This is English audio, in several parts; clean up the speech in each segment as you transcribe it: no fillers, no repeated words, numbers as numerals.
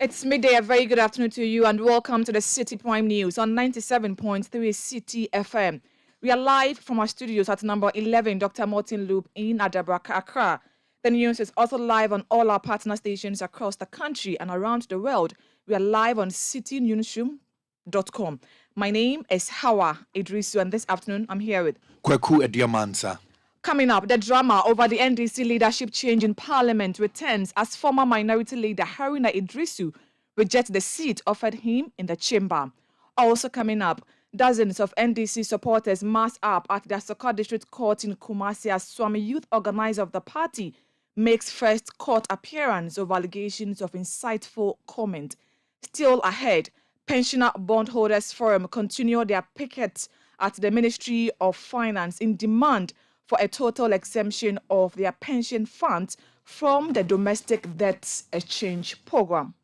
It's midday. A very good afternoon to you and welcome to the Citi Prime News on 97.3 Citi FM. We are live from our studios at number 11 Dr. Martin Loop in Adabraka, Accra. The news is also live on all our partner stations across the country and around the world. We are live on citinewsroom.com. My name is Hawah, Iddrisu, and this afternoon I'm here with Kwaku, Ansah. Coming up, the drama over the NDC leadership change in Parliament returns as former minority leader Haruna Iddrisu rejects the seat offered him in the chamber. Also coming up, dozens of NDC supporters mass up at the Asokwa District Court in Kumasi as Swami youth organizer of the party makes first court appearance over allegations of insightful comment. Still ahead, pensioner bondholders forum continue their picket at the Ministry of Finance in demand for a total exemption of their pension funds from the domestic debt exchange program.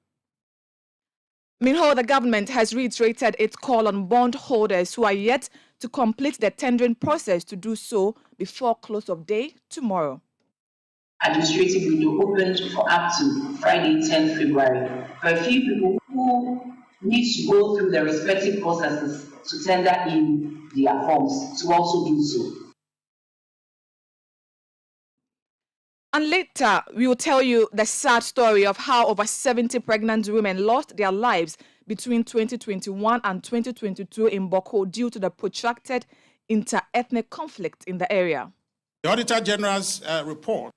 Meanwhile, the government has reiterated its call on bondholders who are yet to complete the tendering process to do so before close of day tomorrow. Administrative window opened for up to Friday, 10 February. For a few people who need to go through the respective processes to tender in their forms to also do so. And later, we will tell you the sad story of how over 70 pregnant women lost their lives between 2021 and 2022 in Bawku due to the protracted inter-ethnic conflict in the area. The Auditor General's report.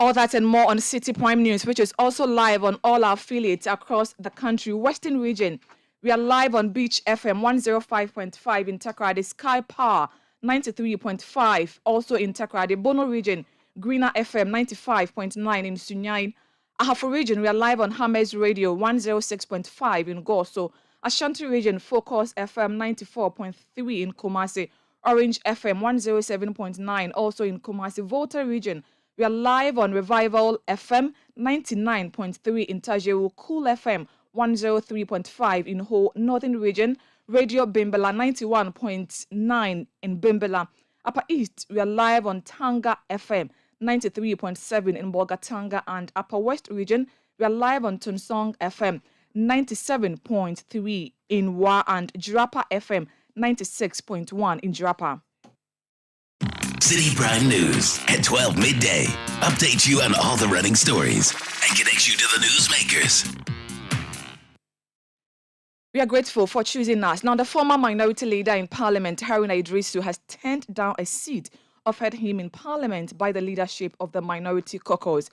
All that and more on Citi Prime News, which is also live on all our affiliates across the country. Western region, we are live on Beach FM 105.5 in Takoradi, Sky Power 93.5, also in Takoradi. Bono region, Greener FM 95.9 in Sunyani. Ahafo region, we are live on Hammers Radio 106.5 in Goso. Ashanti region, Focus FM 94.3 in Kumasi. Orange FM 107.9 also in Kumasi. Volta region, we are live on Revival FM 99.3 in Tajewu, Cool FM 103.5 in Ho Northern Region, Radio Bimbala 91.9 in Bimbala. Upper East, we are live on Tanga FM 93.7 in Bolgatanga, and Upper West Region, we are live on Tunsong FM 97.3 in Wa and Jirapa FM 96.1 in Jirapa. Citi Prime News at 12 midday. Update you on all the running stories and connect you to the newsmakers. We are grateful for choosing us. Now, the former minority leader in Parliament, Haruna Iddrisu, has turned down a seat offered him in Parliament by the leadership of the minority caucus.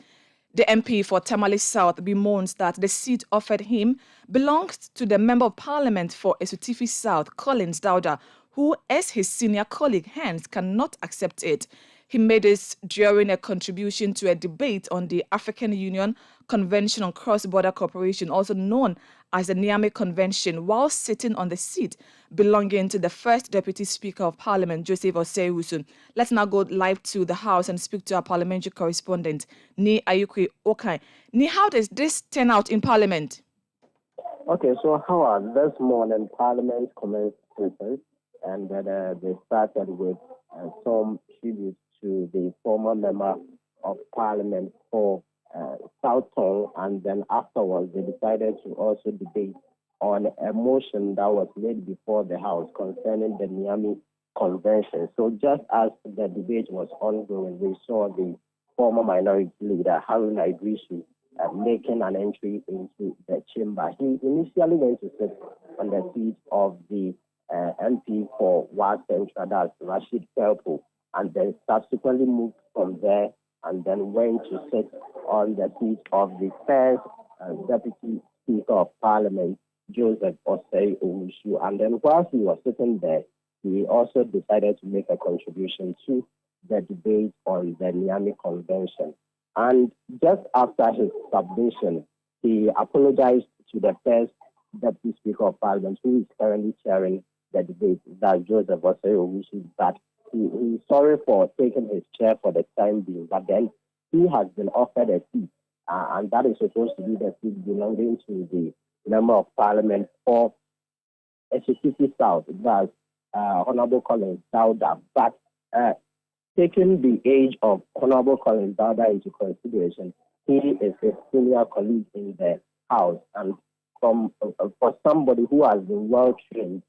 The MP for Tamale South bemoans that the seat offered him belongs to the Member of Parliament for Esutifi South, Collins Dauda, who, as his senior colleague, hence cannot accept it. He made this during a contribution to a debate on the African Union Convention on Cross-Border Cooperation, also known as the Niamey Convention, while sitting on the seat belonging to the first Deputy Speaker of Parliament, Joseph Osei-Wusu. Let's now go live to the House and speak to our parliamentary correspondent, Ni Ayukwe Okai. Ni, how does this turn out in Parliament? Okay, so Howard, this morning Parliament commenced sessions, and they started with some tributes to the former Member of Parliament for South Tongue, and then afterwards they decided to also debate on a motion that was laid before the House concerning the Niamey Convention. So just as the debate was ongoing, we saw the former minority leader, Haruna Iddrisu, making an entry into the chamber. He initially went to sit on the seat of the MP for Ward Central, that's Rashid Pelpo, and then subsequently moved from there and then went to sit on the seat of the first Deputy Speaker of Parliament, Joseph Osei-Wusu. And then whilst he was sitting there, he also decided to make a contribution to the debate on the Niamey Convention. And just after his submission, he apologized to the first Deputy Speaker of Parliament, who is currently chairing the debate, that's Joseph Osei-Wusu, that he's sorry for taking his chair for the time being, but then he has been offered a seat, and that is supposed to be the seat belonging to the Member of Parliament for Esutifi South, that's Honorable Collins Dauda. But taking the age of Honorable Collins Dowda into consideration, he is a senior colleague in the House, and for somebody who has been well trained,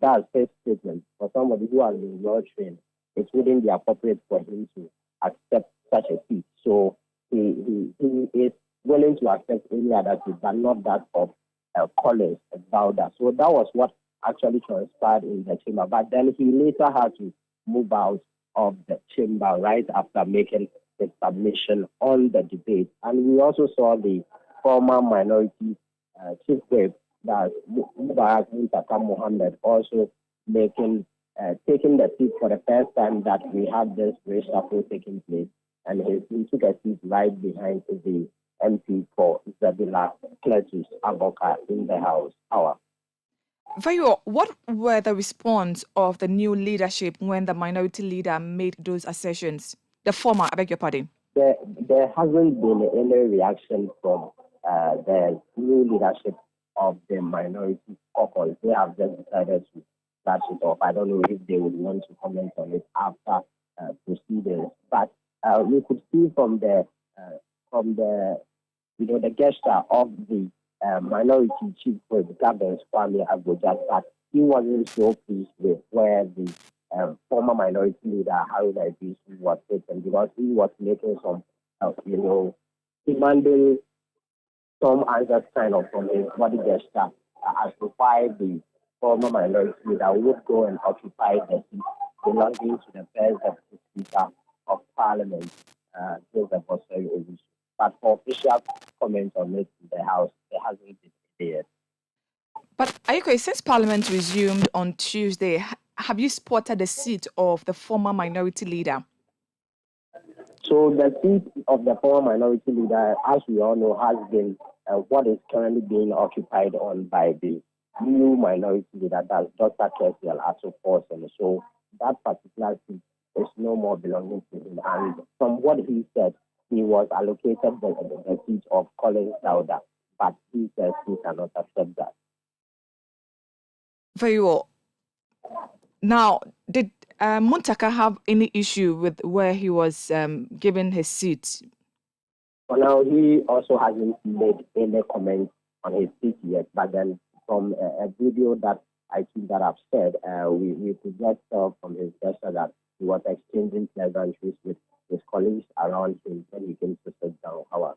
that's his statement. For somebody who has been well trained, it wouldn't be appropriate for him to accept such a seat. So he is willing to accept any other seat, but not that of Collins Dowda. So that was what actually transpired in the chamber. But then he later had to move out of the chamber right after making the submission on the debate. And we also saw the former minority chief whip, that's Mubarak Muntaka Mohammed, also taking the seat for the first time that we had this reshuffle taking place. And he took a seat right behind the MP for Zabila Cletus Avoka in the House. Hawah. Very well. What were the response of the new leadership when the minority leader made those assertions? The former, I beg your pardon. There hasn't been any reaction from the new leadership of the minority caucus. They have just decided to brush it off. I don't know if they would want to comment on it after proceedings, but we could see from the the gesture of the minority chief whip, Governor Kwame Agbojat, that he wasn't so pleased with where the former minority leader Haruna Iddrisu was taken, because he was making some, demanding some answers kind of from his body gesture as to why the former minority leader would go and occupy the seat belonging to the first deputy speaker of Parliament, Joseph Osoryo. But for official comments on it in the House, there hasn't been yet. But Ayiko, since Parliament resumed on Tuesday, have you spotted the seat of the former minority leader? So the seat of the former minority leader, as we all know, has been what is currently being occupied on by the new minority leader, that's Dr. Kesiel Atuforsen. So that particular seat is no more belonging to him. And from what he said, he was allocated the seat of Collins Dowda, but he says he cannot accept that. Very well. Now, did Muntaka have any issue with where he was given his seat? For now, he also hasn't made any comment on his seat yet, but then from a video that I think that I've said, we could just tell from his gesture that he was exchanging pleasantries with his colleagues around him when he came to sit down. Hawah.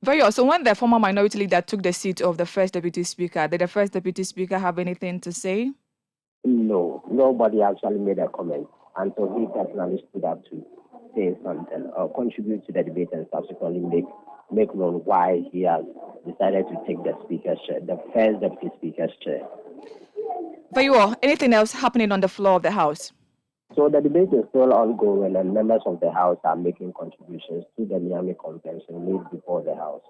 Very well. So when the former minority leader took the seat of the first deputy speaker, did the first deputy speaker have anything to say? No, nobody actually made a comment until he personally stood up to say something or contribute to the debate and subsequently make known why he has decided to take the speaker's chair, the first deputy speaker's chair. Very well. Anything else happening on the floor of the House? So the debate is still ongoing, and members of the House are making contributions to the Miami Convention made before the House.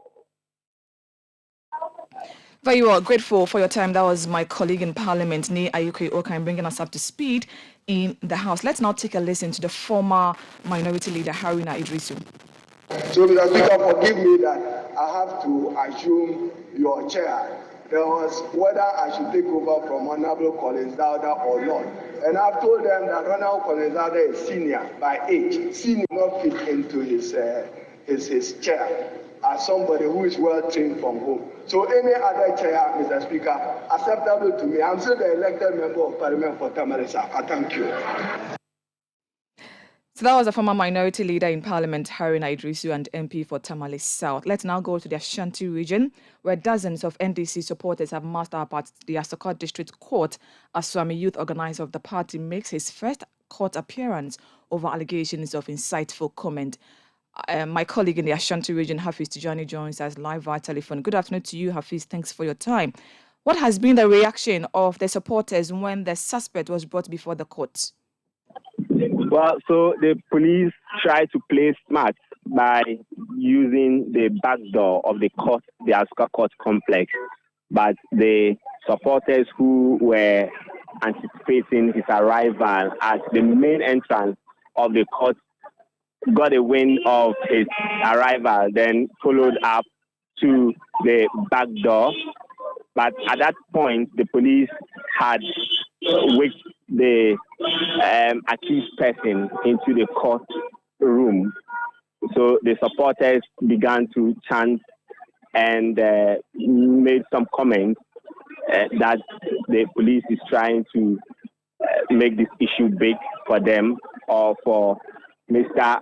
Very well. Grateful for your time. That was my colleague in Parliament, Ni Ayuko Okan, bringing us up to speed in the House. Let's now take a listen to the former minority leader, Haruna Iddrisu. So, Mr. Speaker, forgive me that I have to assume your chair. There was whether I should take over from Honorable Collins Dowda or not. And I've told them that Honorable Collins Dowda is senior by age. Senior not fit into his chair as somebody who is well trained from home. So any other chair, Mr. Speaker, acceptable to me. I'm still the elected member of Parliament for Tamale South. I thank you. So that was a former minority leader in Parliament, Haruna Iddrisu, and MP for Tamale South. Let's now go to the Ashanti region, where dozens of NDC supporters have marched up at the Asokot District Court as Swami Youth Organizer of the party makes his first court appearance over allegations of insightful comment. My colleague in the Ashanti region, Hafiz Tijani, joins us live via telephone. Good afternoon to you, Hafiz. Thanks for your time. What has been the reaction of the supporters when the suspect was brought before the court? Well, so the police tried to play smart by using the back door of the court, the Asokot Court complex. But the supporters who were anticipating his arrival at the main entrance of the court got a wind of his arrival, then followed up to the back door. But at that point, the police had whipped the accused person into the court room. So the supporters began to chant and made some comments that the police is trying to make this issue big for them or for Mr.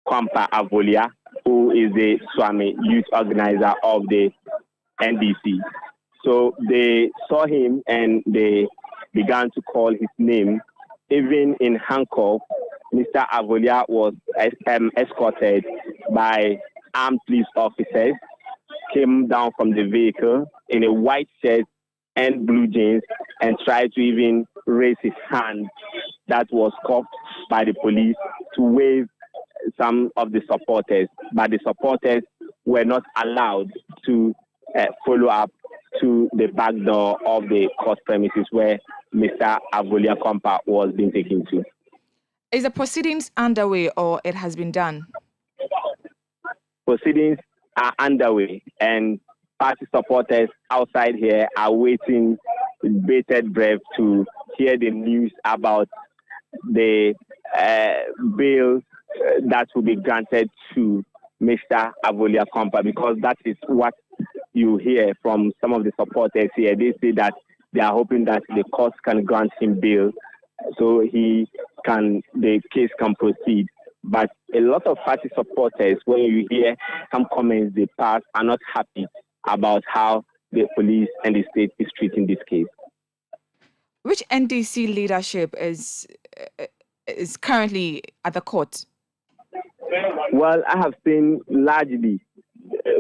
Kwampa Avolia, who is the Swami youth organizer of the NDC. So they saw him and they began to call his name. Even in handcuff, Mr. Avolia was escorted by armed police officers, came down from the vehicle in a white shirt and blue jeans and tried to even raise his hand that was cuffed by the police to wave some of the supporters, but the supporters were not allowed to follow up to the back door of the court premises where Mr. Avolia Kwampa was being taken to. Is the proceedings underway or it has been done? Proceedings are underway and party supporters outside here are waiting with bated breath to hear the news about the bail that will be granted to Mr. Avolia Kwampa, because that is what you hear from some of the supporters here. They say that they are hoping that the court can grant him bail so the case can proceed. But a lot of party supporters, when you hear some comments they pass, are not happy about how the police and the state is treating this case. Which NDC leadership is currently at the court? Well, I have seen largely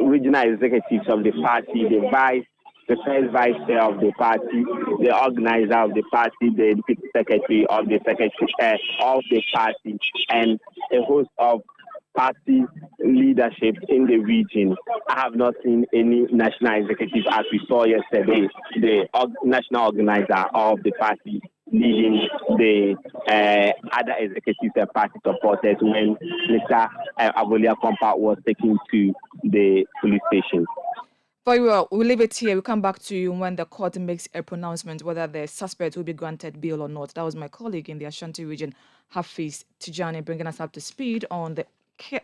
regional executives of the party, the first vice chair of the party, the organizer of the party, the deputy secretary of the party, and a host of party leadership in the region. I have not seen any national executive, as we saw yesterday, the national organizer of the party leading the other executives and party supporters when Mr. Avolia Kwampa was taken to the police station. Very well, we'll leave it here. We'll come back to you when the court makes a pronouncement whether the suspect will be granted bail or not. That was my colleague in the Ashanti region, Hafiz Tijani, bringing us up to speed on the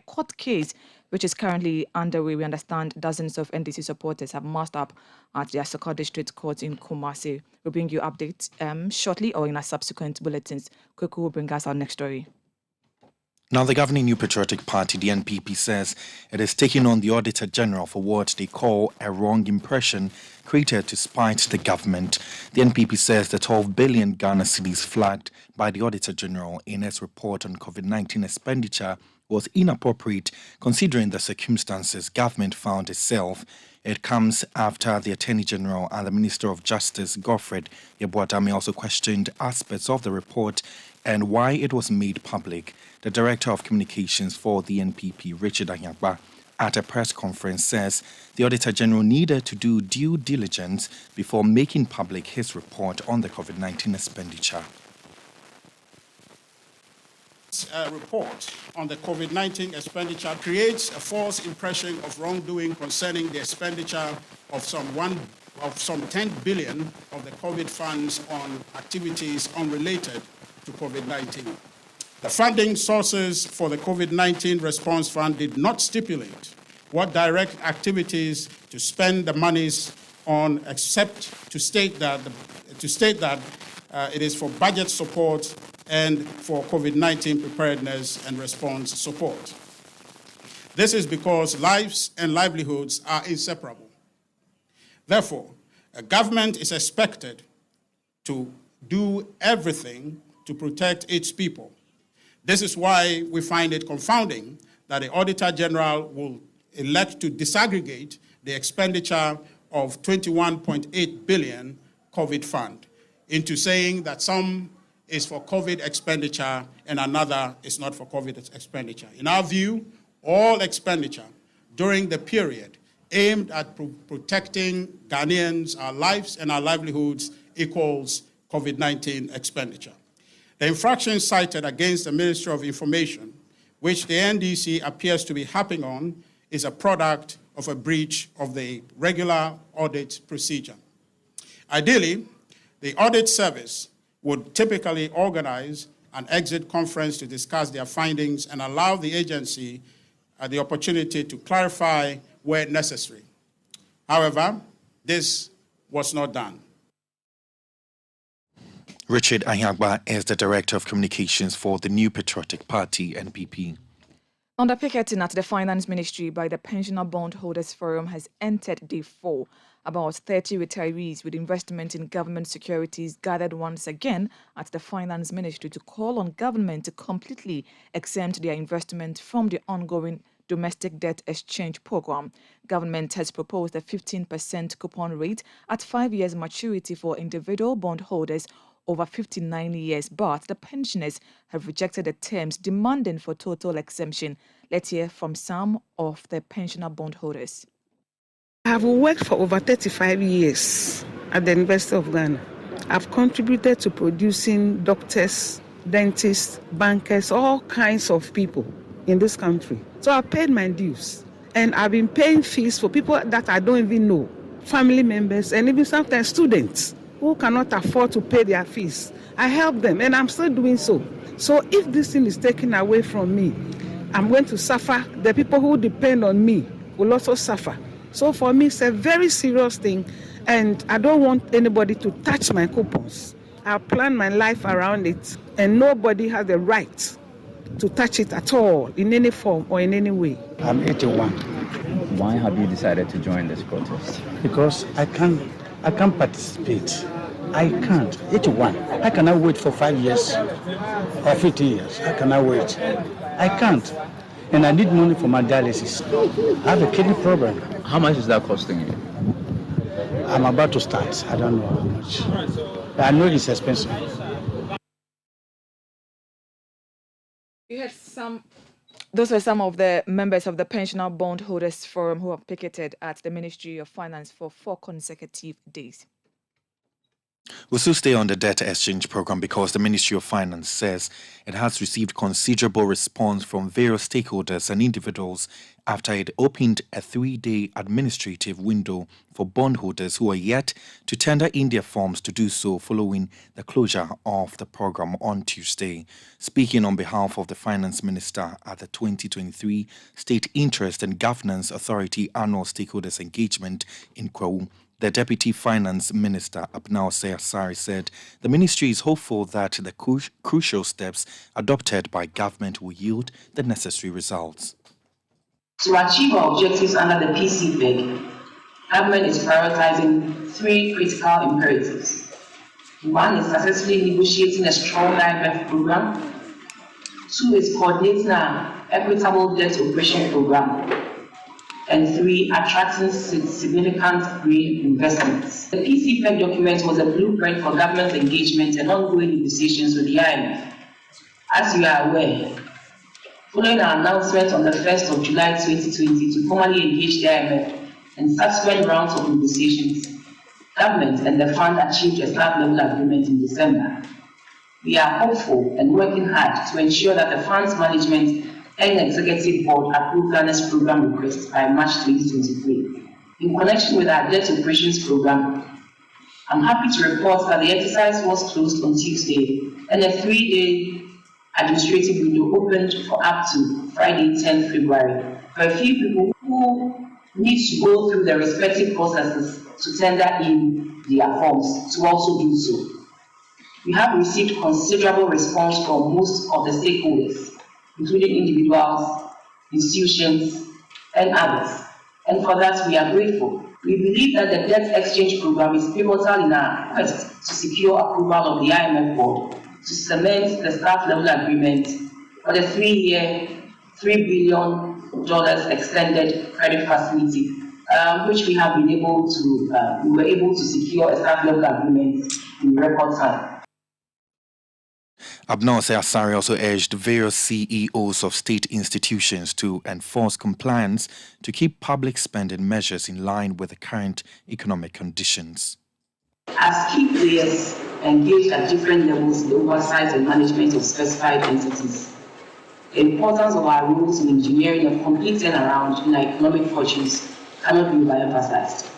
court case, which is currently underway. We understand dozens of NDC supporters have massed up at the Asoko District Court in Kumasi. We'll bring you updates shortly or in our subsequent bulletins. Kwaku will bring us our next story. Now, the governing New Patriotic Party, the NPP, says it is taking on the Auditor General for what they call a wrong impression created to spite the government. The NPP says the 12 billion Ghana cedis flagged by the Auditor General in its report on COVID-19 expenditure was inappropriate considering the circumstances government found itself. It comes after the Attorney General and the Minister of Justice, Godfred Yeboadame, also questioned aspects of the report and why it was made public. The Director of Communications for the NPP, Richard Anyagba, at a press conference says the Auditor General needed to do due diligence before making public his report on the COVID-19 expenditure. Report on the COVID-19 expenditure creates a false impression of wrongdoing concerning the expenditure of some 10 billion of the COVID funds on activities unrelated to COVID-19. The funding sources for the COVID-19 response fund did not stipulate what direct activities to spend the monies on, except to state that it is for budget support and for COVID-19 preparedness and response support. This is because lives and livelihoods are inseparable. Therefore, a government is expected to do everything to protect its people. This is why we find it confounding that the Auditor General will elect to disaggregate the expenditure of 21.8 billion COVID fund into saying that some is for COVID expenditure and another is not for COVID expenditure. In our view, all expenditure during the period aimed at protecting Ghanaians, our lives and our livelihoods equals COVID-19 expenditure. The infraction cited against the Ministry of Information, which the NDC appears to be harping on, is a product of a breach of the regular audit procedure. Ideally, the audit service would typically organize an exit conference to discuss their findings and allow the agency the opportunity to clarify where necessary. However, this was not done. Richard Ayagba is the Director of Communications for the New Patriotic Party, NPP. Under picketing at the Finance Ministry by the Pensioner Bondholders Forum has entered day 4. About 30 retirees with investment in government securities gathered once again at the Finance Ministry to call on government to completely exempt their investment from the ongoing domestic debt exchange program. Government has proposed a 15% coupon rate at 5 years maturity for individual bondholders over 59 years, but the pensioners have rejected the terms, demanding for total exemption. Let's hear from some of the pensioner bondholders. I have worked for over 35 years at the University of Ghana. I've contributed to producing doctors, dentists, bankers, all kinds of people in this country. So I've paid my dues. And I've been paying fees for people that I don't even know, family members, and even sometimes students who cannot afford to pay their fees. I help them, and I'm still doing so. So if this thing is taken away from me, I'm going to suffer. The people who depend on me will also suffer. So for me, it's a very serious thing, and I don't want anybody to touch my coupons. I plan my life around it, and nobody has the right to touch it at all, in any form or in any way. I'm 81. Why have you decided to join this protest? Because I can't participate. I can't. 81. How can I wait for 5 years or 15 years? How can I wait? I can't. And I need money for my dialysis. I have a kidney problem. How much is that costing you? I'm about to start. I don't know how much. But I know it's expensive. You had those were some of the members of the Pensioner Bondholders Forum who have picketed at the Ministry of Finance for 4 consecutive days. We'll still stay on the debt exchange program because the Ministry of Finance says it has received considerable response from various stakeholders and individuals after it opened a 3-day administrative window for bondholders who are yet to tender in their forms to do so following the closure of the program on Tuesday. Speaking on behalf of the Finance Minister at the 2023 State Interest and Governance Authority Annual Stakeholders Engagement in Kwaku, the Deputy Finance Minister, Ansah, said the ministry is hopeful that the crucial steps adopted by government will yield the necessary results. To achieve our objectives under the PCPEG, government is prioritizing 3 critical imperatives. 1 is successfully negotiating a strong IMF program. 2 is coordinating an equitable debt operation program. And 3, attracting significant green investments. The PCPEG document was a blueprint for government engagement and ongoing negotiations with the IMF. As you are aware, following our announcement on the 1st of July 2020 to formally engage the IMF and subsequent rounds of negotiations, government and the fund achieved a staff-level agreement in December. We are hopeful and working hard to ensure that the fund's management and Executive Board approved Ghana's program request by March 2023. In connection with our debt operations program, I'm happy to report that the exercise was closed on Tuesday and a 3-day administrative window opened for up to Friday, 10th February, for a few people who need to go through the respective processes to tender in their forms to also do so. We have received considerable response from most of the stakeholders, including individuals, institutions, and others. And for that, we are grateful. We believe that the debt exchange program is pivotal in our quest to secure approval of the IMF board to cement the staff-level agreement for the 3-year, $3 billion extended credit facility, which we have been able to, we were able to secure a staff-level agreement in record time. Ansah also urged various CEOs of state institutions to enforce compliance to keep public spending measures in line with the current economic conditions. As key players engaged at different levels in the oversight and management of specified entities, the importance of our roles in engineering a complete turnaround in our economic fortunes cannot be overemphasized.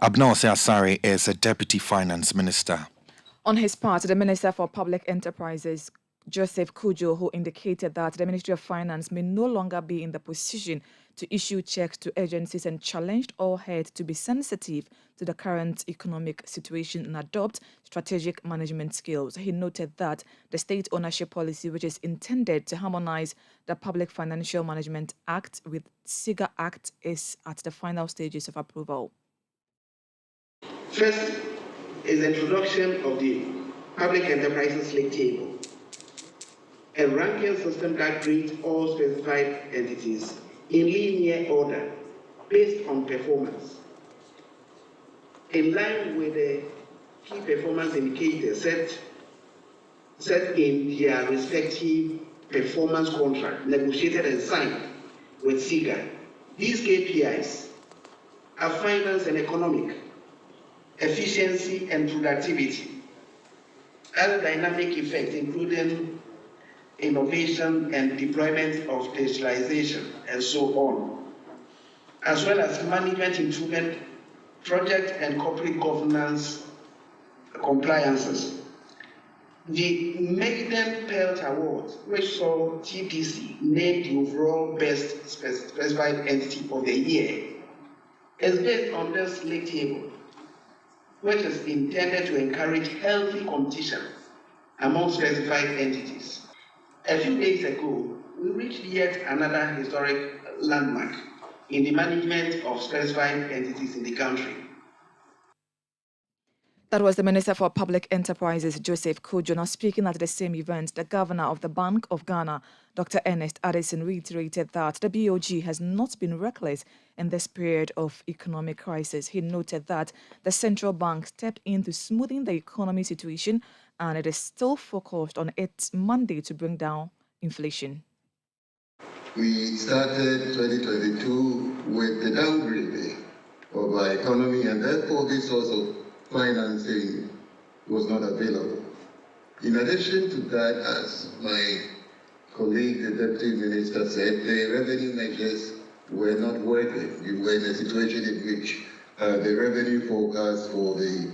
Ansah is a Deputy Finance Minister. On his part, the Minister for Public Enterprises, Joseph Kujo, who indicated that the Ministry of Finance may no longer be in the position to issue checks to agencies, and challenged all heads to be sensitive to the current economic situation and adopt strategic management skills. He noted that the state ownership policy, which is intended to harmonize the Public Financial Management Act with SIGA Act, is at the final stages of approval. First is the introduction of the Public Enterprises League Table, a ranking system that grades all specified entities in linear order based on performance, in line with the key performance indicators set in their respective performance contract negotiated and signed with SIGA. These KPIs are finance and economic, efficiency and productivity, other dynamic effects including innovation and deployment of digitalization and so on, as well as management improvement, project and corporate governance compliances. The Maiden Pelt Award, which saw TPC named the overall best specified entity of the year, is based on this league table, which is intended to encourage healthy competition among specified entities. A few days ago, we reached yet another historic landmark in the management of specified entities in the country. That was the Minister for Public Enterprises, Joseph Kujo. Now, speaking at the same event, the Governor of the Bank of Ghana, Dr. Ernest Addison, reiterated that the BOG has not been reckless in this period of economic crisis. He noted that the central bank stepped in to smoothing the economy situation, and it is still focused on its mandate to bring down inflation. We started 2022 with the downgrading of our economy, and therefore this source of financing was not available. In addition to that, as my colleague, the Deputy Minister, said, the revenue measures were not working. We were in a situation in which the revenue forecast for the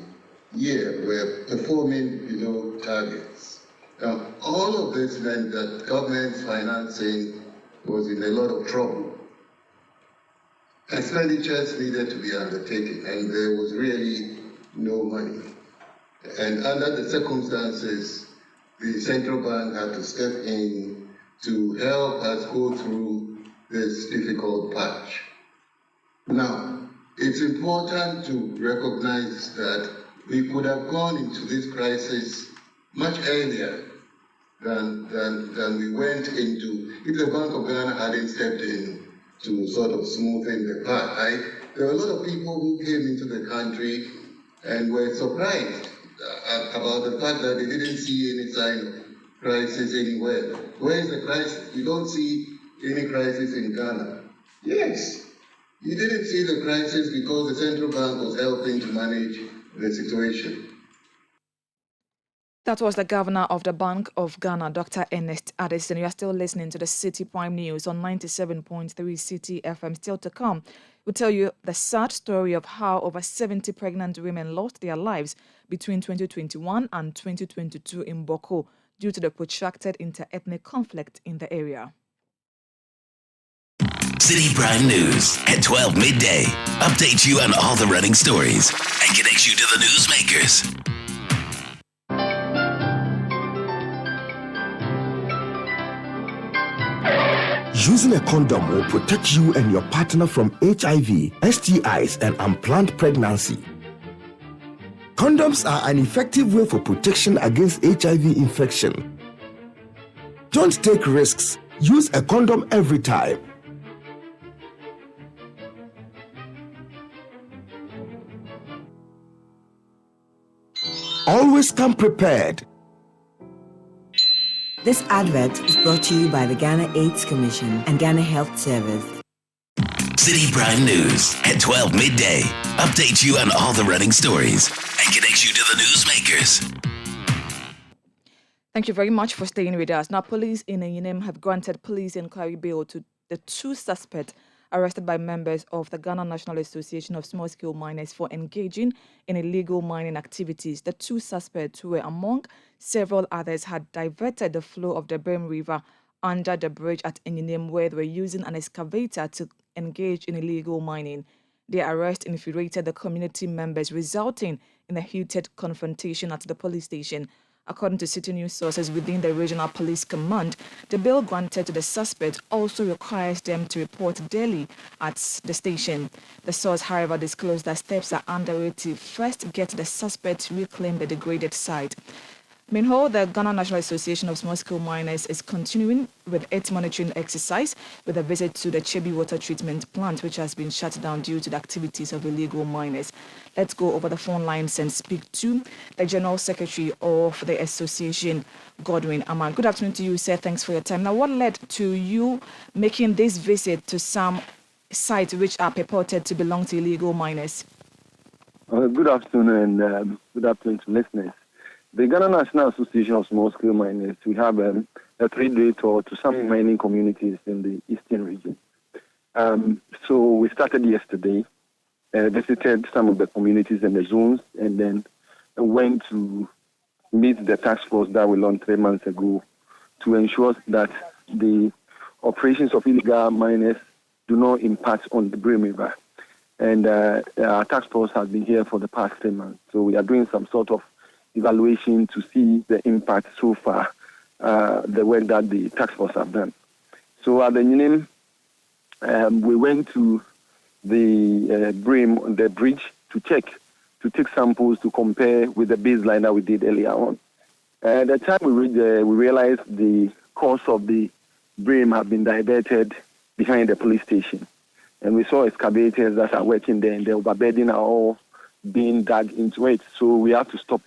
year were performing below targets. Now, all of this meant that government financing was in a lot of trouble. Expenditures needed to be undertaken, and there was really no money. And under the circumstances, the central bank had to step in to help us go through this difficult patch. Now, it's important to recognize that we could have gone into this crisis much earlier than we went into if the Bank of Ghana hadn't stepped in to sort of smoothen the path. There were a lot of people who came into the country and were surprised about the fact that they didn't see any sign of crisis anywhere. Where is the crisis? You don't see any crisis in Ghana. Yes, you didn't see the crisis because the central bank was helping to manage the situation. That was the Governor of the Bank of Ghana, Dr. Ernest Addison. You are still listening to the Citi Prime News on 97.3 Citi FM. Still to come, we'll tell you the sad story of how over 70 pregnant women lost their lives between 2021 and 2022 in Bawku due to the protracted inter-ethnic conflict in the area. Citi Prime News at 12 midday. Update you on all the running stories and connects you to the newsmakers. Using a condom will protect you and your partner from HIV, STIs, and unplanned pregnancy. Condoms are an effective way for protection against HIV infection. Don't take risks. Use a condom every time. Always come prepared. This advert is brought to you by the Ghana AIDS Commission and Ghana Health Service. Citi Prime News at 12 midday. Update you on all the running stories and connects you to the newsmakers. Thank you very much for staying with us. Now, police in Enyim have granted police inquiry bail to the two suspects arrested by members of the Ghana National Association of Small-Scale Miners for engaging in illegal mining activities. The two suspects, who were among several others, had diverted the flow of the Brim River under the bridge at Enyinem, where they were using an excavator to engage in illegal mining. Their arrest infuriated the community members, resulting in a heated confrontation at the police station. According to Citi News sources within the Regional Police Command, the bail granted to the suspect also requires them to report daily at the station. The source, however, disclosed that steps are underway to first get the suspect to reclaim the degraded site. Meanwhile, the Ghana National Association of Small-Scale Miners is continuing with its monitoring exercise with a visit to the Chebi water treatment plant, which has been shut down due to the activities of illegal miners. Let's go over the phone lines and speak to the General Secretary of the association, Godwin Aman. Good afternoon to you, sir. Thanks for your time. Now, what led to you making this visit to some sites which are purported to belong to illegal miners? Good afternoon, and good afternoon to listeners. The Ghana National Association of Small-Scale Miners, we have a 3-day tour to some mining communities in the eastern region. So we started yesterday, visited some of the communities and the zones, and then went to meet the task force that we launched 3 months ago to ensure that the operations of illegal miners do not impact on the Brim River. And our task force has been here for the past 3 months. So we are doing some sort of evaluation to see the impact so far, the work that the task force have done. So at the Enyinem, we went to the bridge to take samples to compare with the baseline that we did earlier on. At the time we reached there, we realized the course of the Brim have been diverted behind the police station. And we saw excavators that are working there, and the overburden are all being dug into it. So we have to stop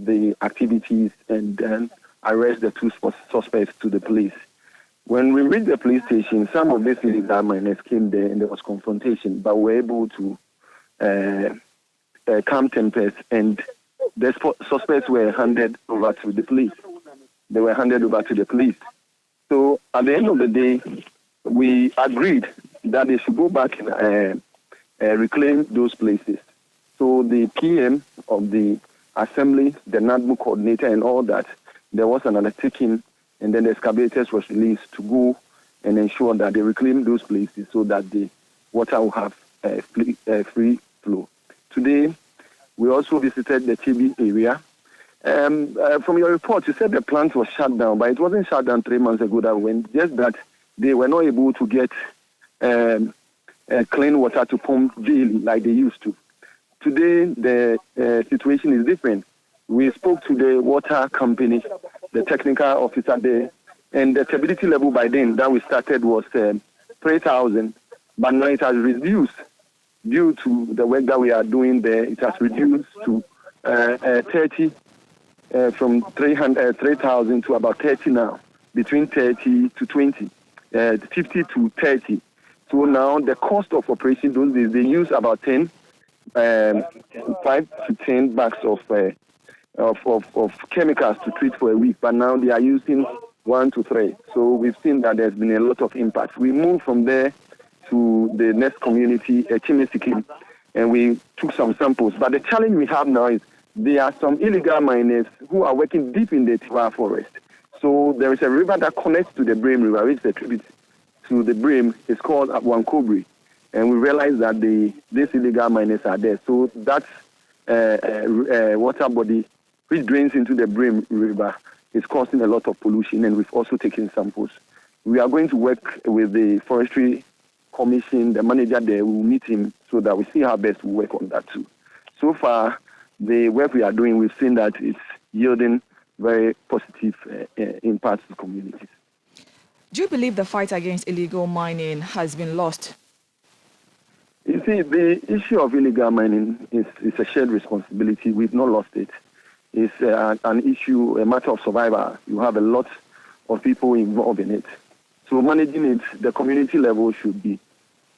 the activities and then arrest the two suspects to the police. When we reached the police station, some of these illegal miners came there and there was confrontation, but we were able to calm tempers, and the suspects were handed over to the police. They were handed over to the police. So at the end of the day, we agreed that they should go back and reclaim those places. So the PM of the assembly, the NADMU coordinator and all that, there was an undertaking, and then the excavators was released to go and ensure that they reclaim those places so that the water will have free flow. Today, we also visited the Chebi area. From your report, you said the plant was shut down, but it wasn't shut down 3 months ago that went, just that they were not able to get clean water to pump daily like they used to. Today, the situation is different. We spoke to the water company, the technical officer there, and the stability level by then that we started was 3,000, but now it has reduced due to the work that we are doing there. It has reduced to 30, from 3,000 to about 30 now, between 30 to 20, 50 to 30. So now the cost of operation, those days, they use about 5 to 10 bags of chemicals to treat for a week, but now they are using 1 to 3. So we've seen that there's been a lot of impact. We moved from there to the next community, Chimisiki, and we took some samples. But the challenge we have now is there are some illegal miners who are working deep in the Tiwa forest. So there is a river that connects to the Brim River, which is a tribute to the Brim. It's called Aduamah. And we realized that these illegal miners are there. So that water body, which drains into the Brim River, is causing a lot of pollution, and we've also taken samples. We are going to work with the Forestry Commission, the manager there. We'll meet him so that we see how best we work on that too. So far, the work we are doing, we've seen that it's yielding very positive impacts to communities. Do you believe the fight against illegal mining has been lost? You see, the issue of illegal mining is a shared responsibility. We've not lost it. It's an issue, a matter of survival. You have a lot of people involved in it. So managing it, the community level should be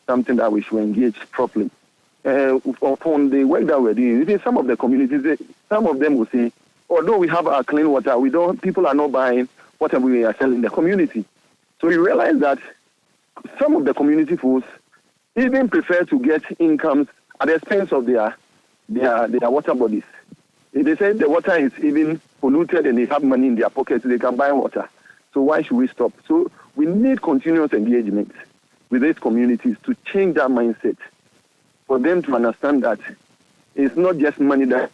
something that we should engage properly. Upon the work that we're doing, even some of the communities, some of them will say, although we have our clean water, people are not buying whatever we are selling in the community. So you realize that some of the community folks even prefer to get incomes at the expense of their water bodies. If they say the water is even polluted and they have money in their pockets, they can buy water. So why should we stop? So we need continuous engagement with these communities to change that mindset, for them to understand that it's not just money that...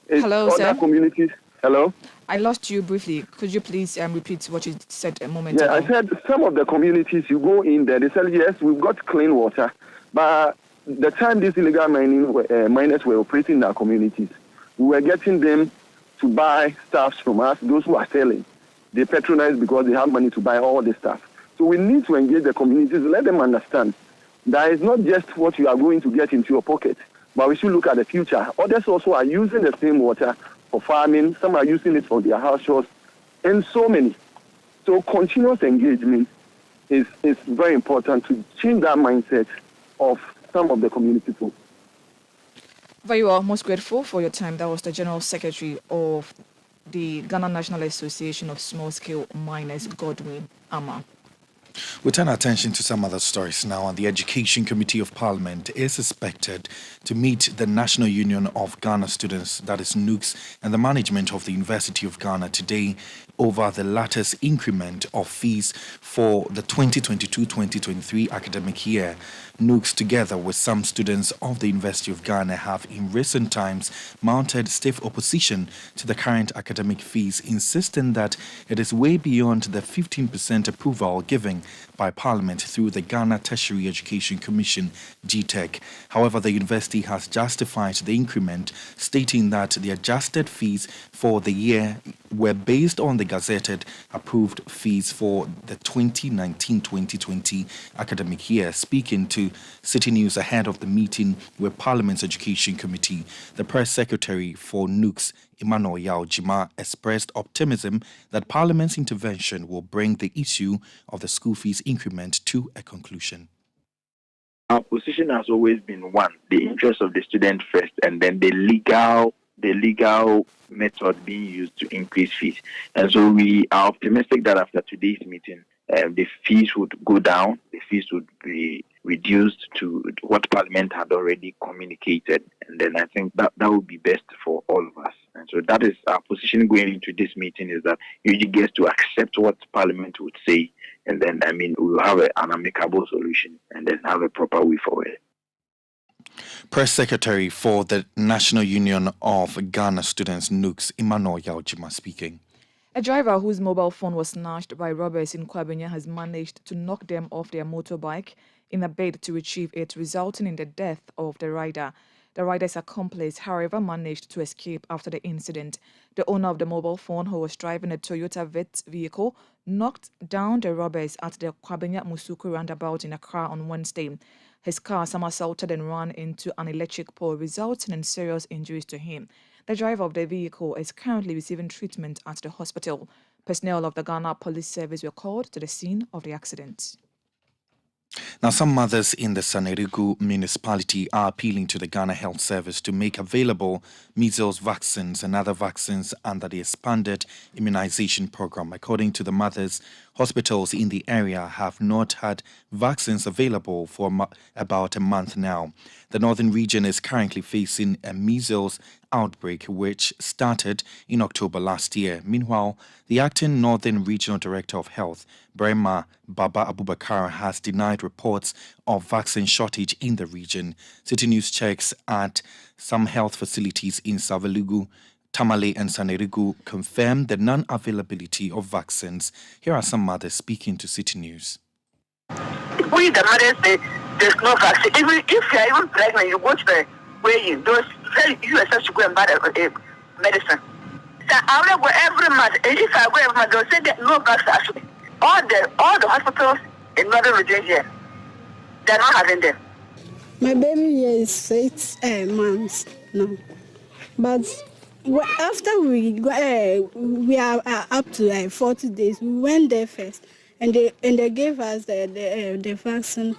Hello, sir. Communities. Hello? I lost you briefly. Could you please repeat what you said a moment ago? I said some of the communities, you go in there, they said, yes, we've got clean water, but the time these illegal miners were operating in our communities, we were getting them to buy stuff from us, those who are selling. They patronize because they have money to buy all this stuff. So we need to engage the communities, let them understand that it's not just what you are going to get into your pocket, but we should look at the future. Others also are using the same water for farming, some are using it for their house chores, and so many. So continuous engagement is very important to change that mindset of some of the community people. Very well, most grateful for your time. That was the General Secretary of the Ghana National Association of Small-Scale Miners, Godwin Ama. We turn our attention to some other stories now. And the Education Committee of Parliament is expected to meet the National Union of Ghana Students, that is NUGS, and the management of the University of Ghana today over the latest increment of fees for the 2022-2023 academic year. NUGS, together with some students of the University of Ghana, have in recent times mounted stiff opposition to the current academic fees, insisting that it is way beyond the 15% approval given by Parliament through the Ghana Tertiary Education Commission, GTEC. However, the university has justified the increment, stating that the adjusted fees for the year were based on the gazetted approved fees for the 2019-2020 academic year. Speaking to Citi News ahead of the meeting with Parliament's Education Committee, the press secretary for NUGS, Emmanuel Yaojima, expressed optimism that Parliament's intervention will bring the issue of the school fees increment to a conclusion. Our position has always been one, the interest of the student first, and then the legal method being used to increase fees. And so we are optimistic that after today's meeting, the fees would go down, the fees would be reduced to what Parliament had already communicated. And then I think that would be best for all of us. And so that is our position going into this meeting, is that you get to accept what Parliament would say. And then, we will have an amicable solution and then have a proper way forward. Press Secretary for the National Union of Ghana Students, NUGS, Emmanuel Yaojima speaking. A driver whose mobile phone was snatched by robbers in Kwabenya has managed to knock them off their motorbike in a bid to retrieve it, resulting in the death of the rider. The rider's accomplice, however, managed to escape after the incident. The owner of the mobile phone, who was driving a Toyota Vitz vehicle, knocked down the robbers at the Kwabenya Musuku roundabout in Accra on Wednesday. His car somersaulted and ran into an electric pole, resulting in serious injuries to him. The driver of the vehicle is currently receiving treatment at the hospital. Personnel of the Ghana Police Service were called to the scene of the accident. Now, some mothers in the Sanerigu municipality are appealing to the Ghana Health Service to make available measles vaccines and other vaccines under the expanded immunization program. According to the mothers, hospitals in the area have not had vaccines available for about a month now. The northern region is currently facing a measles outbreak which started in October last year. Meanwhile, the acting Northern Regional Director of Health, Brema Baba Abubakar, has denied reports of vaccine shortage in the region. Citi News checks at some health facilities in Savelugu, Tamale and Sanerigu confirmed the non-availability of vaccines. Here are some mothers speaking to Citi News. We, the mothers, say there's no vaccine. Even if you're even pregnant, you go to the weighing. You yourself to go and buy medicine. So I will go every month. And if I go every month, they'll say there's no vaccine. All the hospitals in Northern region here, they're not having them. My baby is 6 months now. But after we are up to 40 days, we went there first. And they gave us the vaccine.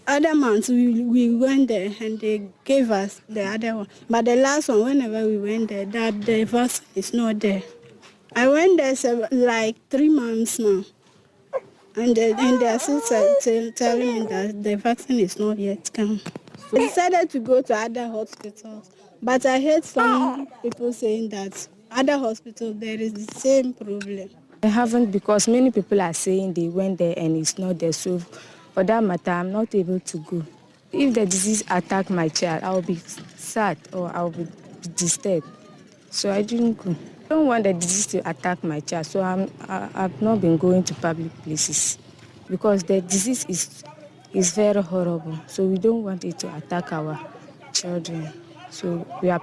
Other months we went there and they gave us the other one. But the last one, whenever we went there, that the vaccine is not there. I went there like 3 months now. and they are still telling me that the vaccine is not yet come. I decided to go to other hospitals, but I heard some people saying that other hospitals there is the same problem. I haven't, because many people are saying they went there and it's not there. So for that matter, I'm not able to go. If the disease attack my child, I'll be sad or I'll be disturbed. So I didn't go. I don't want the disease to attack my child, so I've not been going to public places because the disease is very horrible. So we don't want it to attack our children. So we are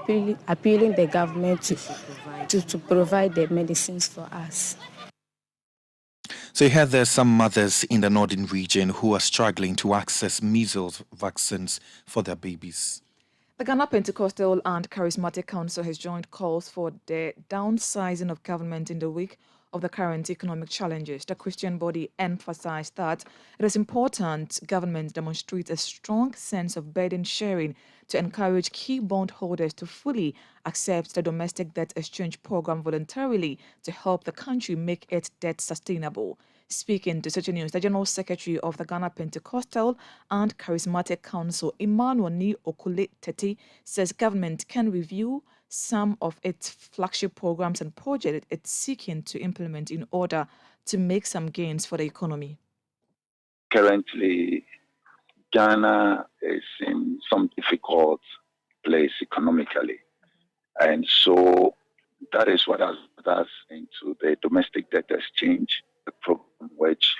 appealing the government to provide the medicines for us. So here there's some mothers in the northern region who are struggling to access measles vaccines for their babies. The Ghana Pentecostal and Charismatic Council has joined calls for the downsizing of government in the wake of the current economic challenges. The Christian body emphasized that it is important government demonstrate a strong sense of burden sharing to encourage key bondholders to fully accept the domestic debt exchange program voluntarily to help the country make its debt sustainable. Speaking to Citi News, the General Secretary of the Ghana Pentecostal and Charismatic Council, Emmanuel Ni Okule Tete, says government can review some of its flagship programs and projects it's seeking to implement in order to make some gains for the economy. Currently, Ghana is in some difficult place economically. And so that is what has put us into the domestic debt exchange, the program which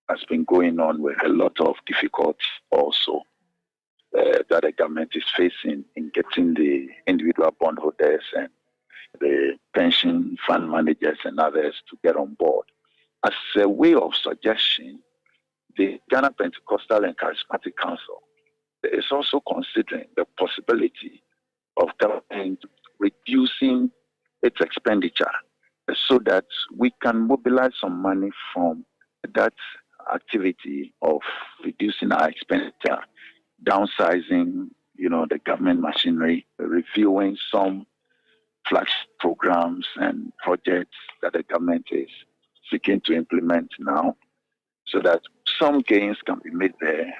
has been going on with a lot of difficulty also that the government is facing in getting the individual bondholders and the pension fund managers and others to get on board. As a way of suggestion, the Ghana Pentecostal and Charismatic Council is also considering the possibility of government reducing its expenditure so that we can mobilize some money from that activity of reducing our expenditure, downsizing, the government machinery, reviewing some flagship programs and projects that the government is seeking to implement now, so that some gains can be made there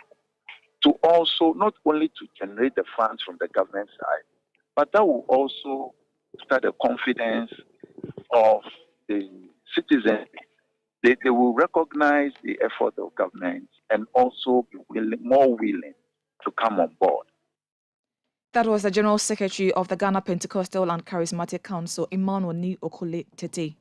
to also not only to generate the funds from the government side, but that will also start the confidence of the citizens. They will recognize the effort of government and also be more willing to come on board. That was the General Secretary of the Ghana Pentecostal and Charismatic Council, Emmanuel Ni Okule Tete.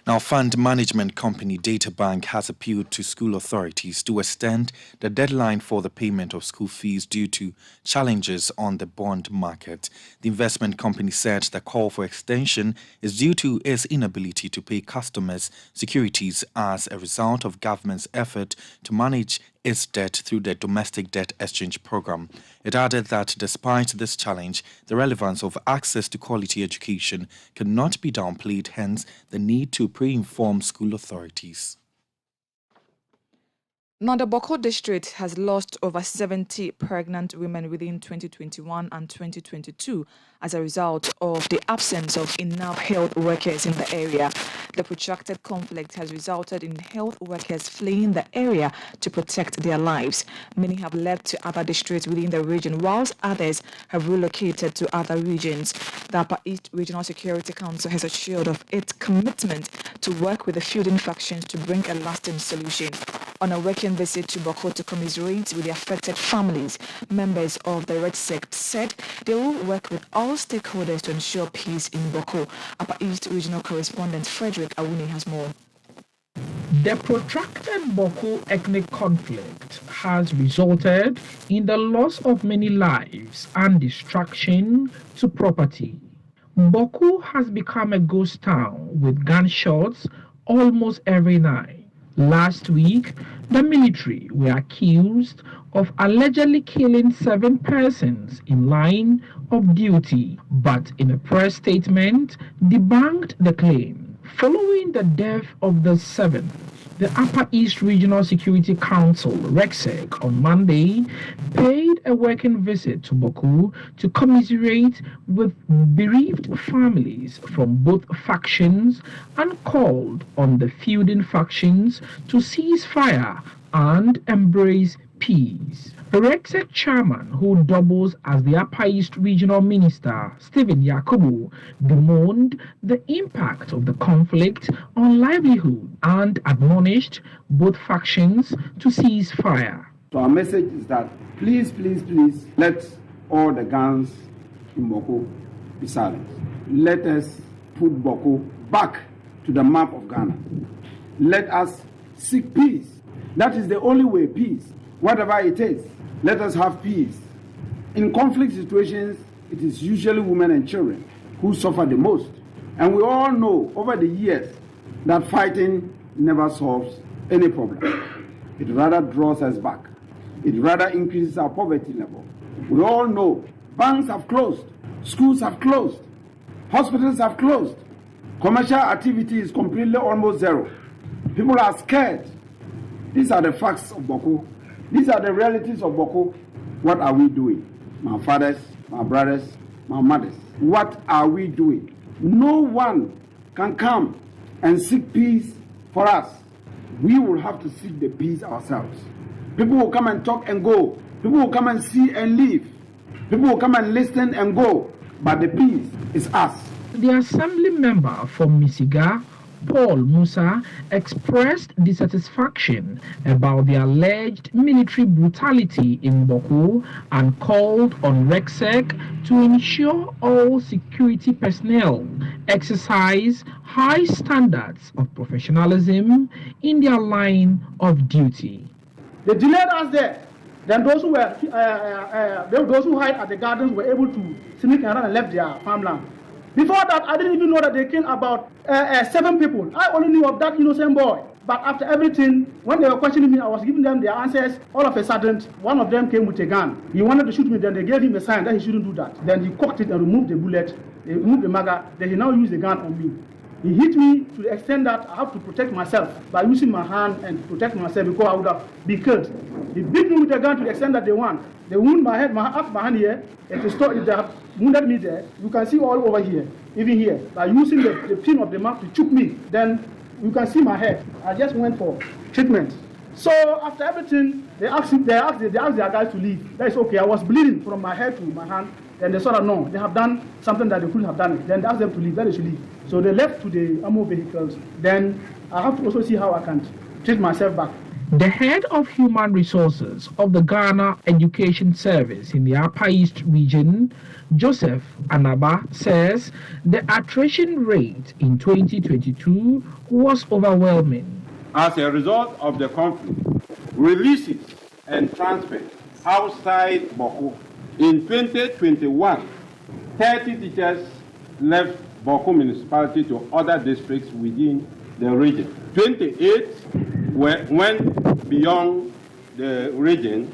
Now, fund management company Databank has appealed to school authorities to extend the deadline for the payment of school fees due to challenges on the bond market. The investment company said the call for extension is due to its inability to pay customers securities as a result of government's effort to manage its debt through the domestic debt exchange program. It added that despite this challenge, the relevance of access to quality education cannot be downplayed, hence the need to pre-inform school authorities. Now, the Bawku district has lost over 70 pregnant women within 2021 and 2022 as a result of the absence of enough health workers in the area. The protracted conflict has resulted in health workers fleeing the area to protect their lives. Many have left to other districts within the region, whilst others have relocated to other regions. The Upper East Regional Security Council has assured of its commitment to work with the feuding factions to bring a lasting solution. On a working visit to Bawku to commiserate with the affected families, members of the Red Sect said they will work with all stakeholders to ensure peace in Bawku. Upper East Regional Correspondent Frederick Awuni has more. The protracted Bawku ethnic conflict has resulted in the loss of many lives and destruction to property. Bawku has become a ghost town with gunshots almost every night. Last week, the military were accused of allegedly killing 7 persons in line of duty, but in a press statement, debunked the claim. Following the death of the seventh, the Upper East Regional Security Council, RECSEC, on Monday paid a working visit to Bawku to commiserate with bereaved families from both factions and called on the feuding factions to cease fire and embrace peace. The RECSEC chairman, who doubles as the Upper East Regional Minister, Stephen Yakubu, bemoaned the impact of the conflict on livelihood and admonished both factions to cease fire. So our message is that please, please, please, let all the guns in Bawku be silent. Let us put Bawku back to the map of Ghana. Let us seek peace. That is the only way, peace. Whatever it is, let us have peace. In conflict situations, it is usually women and children who suffer the most. And we all know over the years that fighting never solves any problem. It rather draws us back. It rather increases our poverty level. We all know banks have closed, schools have closed, hospitals have closed, commercial activity is completely almost zero. People are scared. These are the facts of Bawku. These are the realities of Bawku. What are we doing? My fathers, my brothers, my mothers. What are we doing? No one can come and seek peace for us. We will have to seek the peace ourselves. People will come and talk and go. People will come and see and leave. People will come and listen and go. But the peace is us. The assembly member from Misiga, Paul Musa, expressed dissatisfaction about the alleged military brutality in Bawku and called on RECSEC to ensure all security personnel exercise high standards of professionalism in their line of duty. They delayed us there. Then those who hide at the gardens were able to sneak around and left their farmland. Before that, I didn't even know that they came about 7 people. I only knew of that innocent boy. But after everything, when they were questioning me, I was giving them their answers. All of a sudden, one of them came with a gun. He wanted to shoot me, then they gave him a sign that he shouldn't do that. Then he cocked it and removed the bullet, they removed the maga, then he now used the gun on me. He hit me to the extent that I have to protect myself by using my hand and protect myself because I would have been killed. He beat me with the gun to the extent that they want. They wound my head, half my hand here. If they have wounded me there, you can see all over here, even here. By using the pin of the map to choke me, then you can see my head. I just went for treatment. So after everything, they asked their guys to leave. That is okay. I was bleeding from my head to my hand. Then they saw that no, they have done something that they couldn't have done. Then they asked them to leave. Then they should leave. So they left to the armored vehicles. Then I have to also see how I can treat myself back. The head of human resources of the Ghana Education Service in the Upper East region, Joseph Anaba, says the attrition rate in 2022 was overwhelming. As a result of the conflict, releases and transfers outside Bawku. In 2021, 30 teachers left Bawku municipality to other districts within the region. 28 went beyond the region,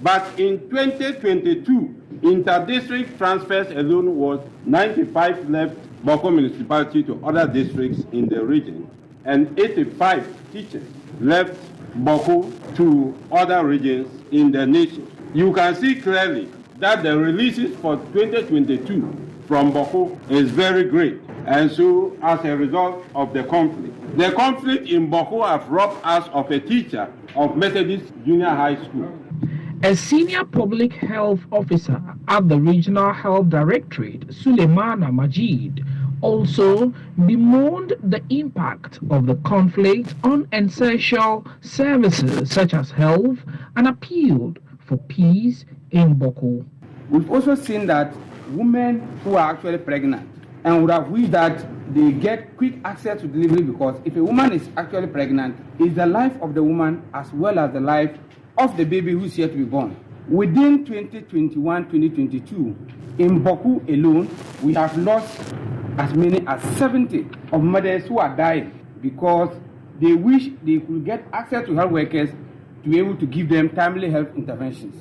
but in 2022, inter-district transfers alone was 95 left Bawku municipality to other districts in the region, and 85 teachers left Bawku to other regions in the nation. You can see clearly that the releases for 2022 from Bawku is very great. And so, as a result of the conflict in Bawku have robbed us of a teacher of Methodist Junior High School. A senior public health officer at the Regional Health Directorate, Suleimana Majid, also bemoaned the impact of the conflict on essential services such as health and appealed for peace in Bawku. We've also seen that women who are actually pregnant and would have wished that they get quick access to delivery, because if a woman is actually pregnant, it's the life of the woman as well as the life of the baby who is yet to be born. Within 2021-2022, in Bawku alone, we have lost as many as 70 of mothers who are dying because they wish they could get access to health workers to be able to give them timely health interventions.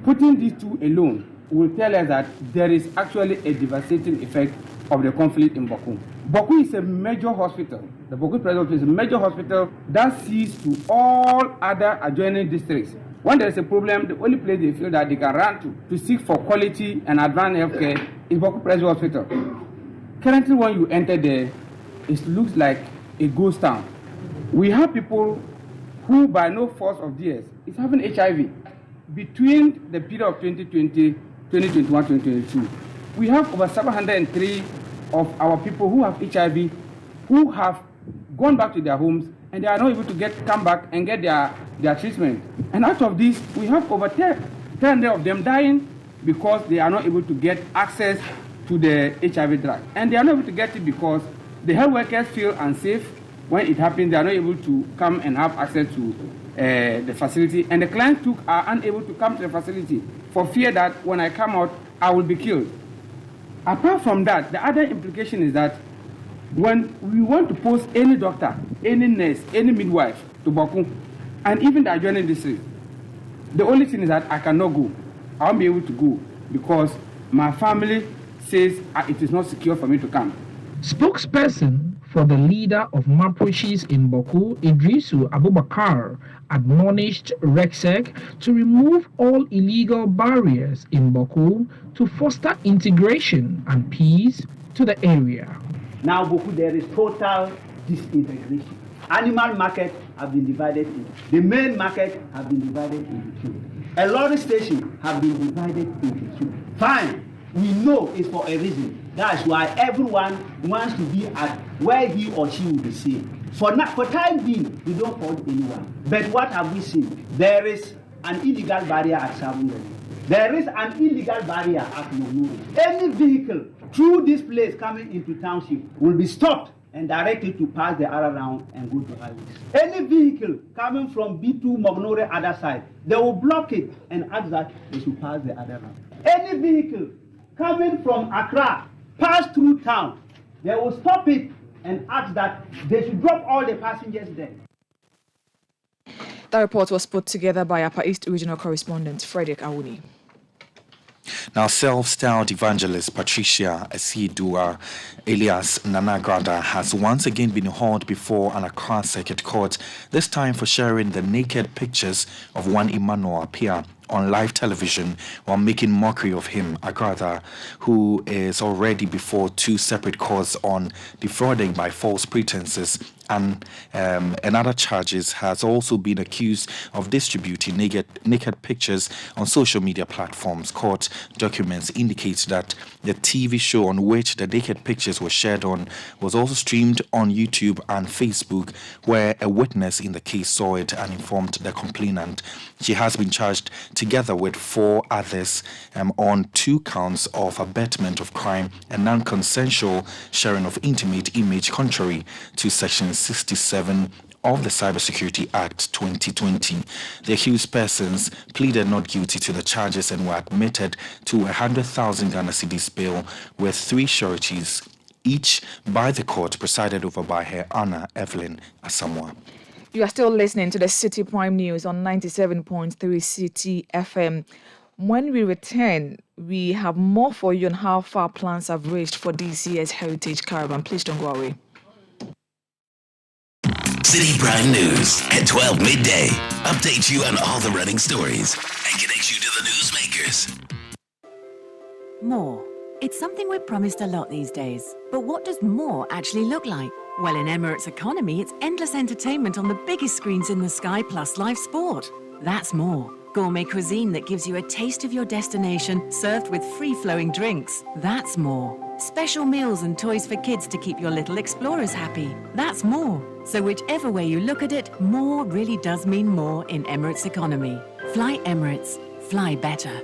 Putting these two alone will tell us that there is actually a devastating effect of the conflict in Bawku. Bawku is a major hospital. The Bawku Hospital is a major hospital that sees to all other adjoining districts. When there is a problem, the only place they feel that they can run to seek for quality and advanced healthcare is Bawku Private Hospital. Currently, when you enter there, it looks like a ghost town. We have people who, by no force of theirs, is having HIV. Between the period of 2020, 2021, 2022, we have over 703 of our people who have HIV who have gone back to their homes and they are not able to come back and get their treatment. And out of this, we have over 300 of them dying because they are not able to get access to the HIV drug. And they are not able to get it because the health workers feel unsafe. When it happens, they are not able to come and have access to the facility. And the clients too are unable to come to the facility for fear that when I come out, I will be killed. Apart from that, the other implication is that when we want to post any doctor, any nurse, any midwife to Bawku, and even the adjoining district, the only thing is that I cannot go. I won't be able to go because my family says it is not secure for me to come. Spokesperson for the leader of Mapuches in Bawku, Iddrisu Abubakar, admonished RECSEC to remove all illegal barriers in Bawku to foster integration and peace to the area. Now, Bawku, there is total disintegration. Animal market have been divided into. The main market have been divided into two. A lorry station have been divided into two. Fine, we know it's for a reason. That's why everyone wants to be at where he or she will be seen. For time being, we don't hold anyone. But what have we seen? There is an illegal barrier at Savunga. There is an illegal barrier at Moguri. Any vehicle through this place coming into township will be stopped and directed to pass the other round and go to highways. Any vehicle coming from B2 Mognore other side, they will block it and ask that they should pass the other round. Any vehicle coming from Accra, pass through town, they will stop it and ask that they should drop all the passengers there. The report was put together by Upper East Regional Correspondent Frederick Awuni. Now, self-styled evangelist Patricia Esidua alias Nana Grada has once again been hauled before an Accra Circuit Court, this time for sharing the naked pictures of one Emmanuel Apia on live television while making mockery of him. Agrada, who is already before two separate courts on defrauding by false pretenses and other charges, has also been accused of distributing naked pictures on social media platforms. Court documents indicate that the TV show on which the naked pictures were shared on was also streamed on YouTube and Facebook, where a witness in the case saw it and informed the complainant. She has been charged together with four others on 2 counts of abetment of crime and non-consensual sharing of intimate image, contrary to Section 67 of the Cybersecurity Act 2020. The accused persons pleaded not guilty to the charges and were admitted to 100,000 Ghana cedis bail with 3 sureties each by the court presided over by Her Honor Evelyn Asamoah. You are still listening to the Citi Prime News on 97.3 Citi FM. When we return, we have more for you on how far plans have reached for this year's Heritage Caravan. Please don't go away. Citi Prime News at 12 midday. Update you on all the running stories and connect you to the newsmakers. More. It's something we're promised a lot these days. But what does more actually look like? Well, in Emirates Economy, it's endless entertainment on the biggest screens in the sky plus live sport. That's more. Gourmet cuisine that gives you a taste of your destination, served with free-flowing drinks. That's more. Special meals and toys for kids to keep your little explorers happy. That's more. So whichever way you look at it, more really does mean more in Emirates Economy. Fly Emirates. Fly better.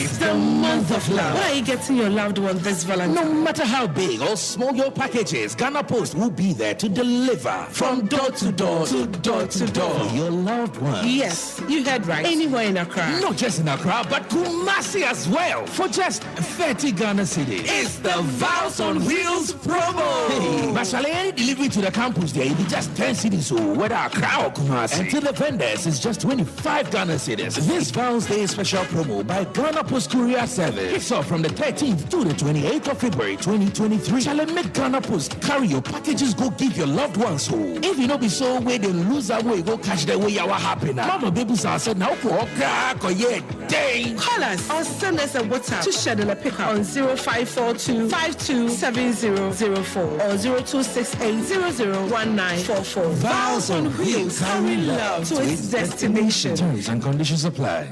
It's the month of love. Why are you getting your loved one this Valentine? No matter how big or small your package is, Ghana Post will be there to deliver from door to door to door to door for your loved one. Yes, you heard right. Anywhere in Accra. Not just in Accra, but Kumasi as well. For just 30 Ghana cedis. It's the Vows on Wheels promo. Hey, Mashale, any delivery to the campus there, it'll be just 10 cedis, so whether Accra or Kumasi. And to the vendors, it's just 25 Ghana cedis. This Vows Day special promo by Ghana Post Courier Service. Kicks off from the 13th to the 28th of February 2023. Shall make Ghana Post carry your packages, go give your loved ones home. If you know be so way, they lose that way, go catch the way you are happy now. Mama babies are said now for crack or yeah, dang. Call us or send us a WhatsApp to schedule a pickup on 0542 527004 or 0268 001944. Vows on Wheels, carry love to its destination. Terms and conditions apply.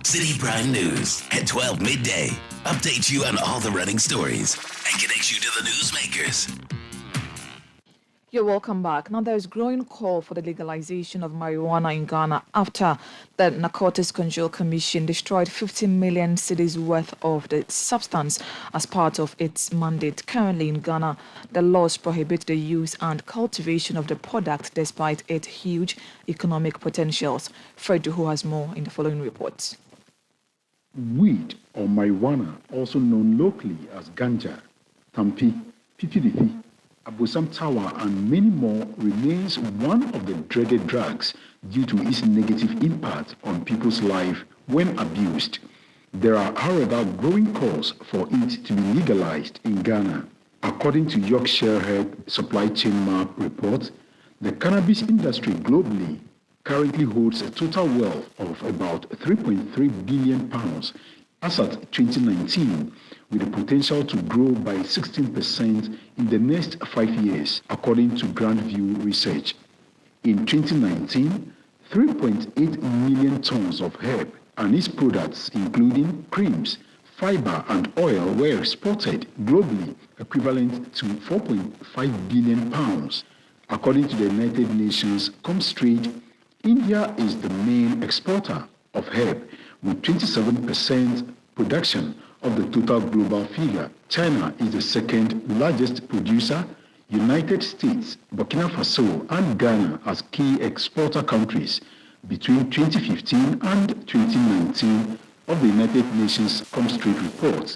Citi Prime News at 12 midday. Update you on all the running stories and connect you to the newsmakers. You're welcome back. Now, there is growing call for the legalization of marijuana in Ghana after the Narcotics Control Commission destroyed 50 million cedis worth of the substance as part of its mandate. Currently in Ghana, the laws prohibit the use and cultivation of the product despite its huge economic potentials. Fred, who has more in the following reports. Weed or marijuana, also known locally as ganja, tampi, pipiripi, Abusam Tawa, and many more, remains one of the dreaded drugs due to its negative impact on people's life when abused. There are, however, growing calls for it to be legalized in Ghana. According to Yorkshire Head Supply Chain Map report, the cannabis industry globally currently holds a total wealth of about £3.3 billion as at 2019, with the potential to grow by 16% in the next 5 years, according to Grandview Research. In 2019, 3.8 million tons of herb and its products, including creams, fiber, and oil, were exported globally, equivalent to £4.5 billion. According to the United Nations Comstrade, India is the main exporter of herb, with 27% production of the total global figure. China is the second largest producer. United States, Burkina Faso, and Ghana as key exporter countries between 2015 and 2019 of the United Nations Comstrade report.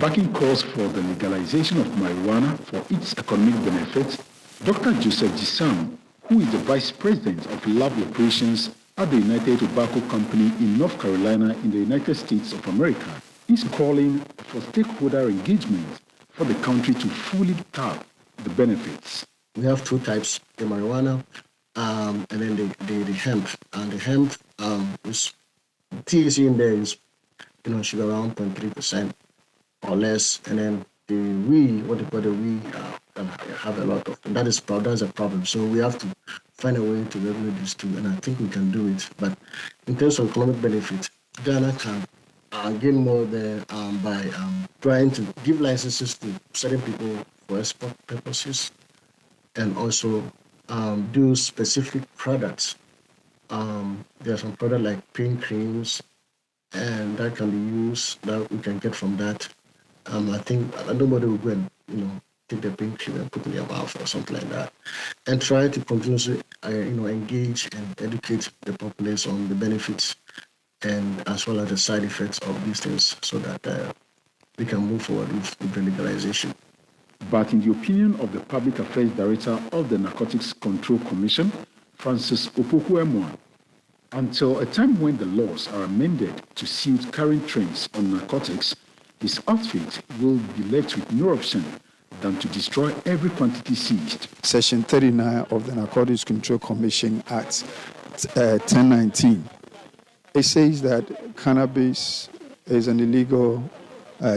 Backing calls for the legalization of marijuana for its economic benefits, Dr. Joseph Gisam, who is the Vice President of Lab Operations at the United Tobacco Company in North Carolina in the United States of America, is calling for stakeholder engagement for the country to fully tap the benefits. We have two types, the marijuana and then the hemp. And the hemp is THC in there is should be around 0.3% or less, and then the weed, what they call the weed, have a lot of, and that's a problem. So we have to find a way to regulate these two, and I think we can do it. But in terms of economic benefit, Ghana can gain more there by trying to give licenses to certain people for export purposes, and also do specific products. There are some products like pain creams, and that can be used, that we can get from that. I think nobody will go and take the pain cream and put it in their mouth or something like that, and try to continuously engage and educate the populace on the benefits and as well as the side effects of these things, so that we can move forward with the legalization. But in the opinion of the Public Affairs Director of the Narcotics Control Commission, Francis Opoku-Emwa, until a time when the laws are amended to suit current trends on narcotics, his outfit will be left with no option than to destroy every quantity seized. Section 39 of the Narcotics Control Commission Act 1019. It says that cannabis is an illegal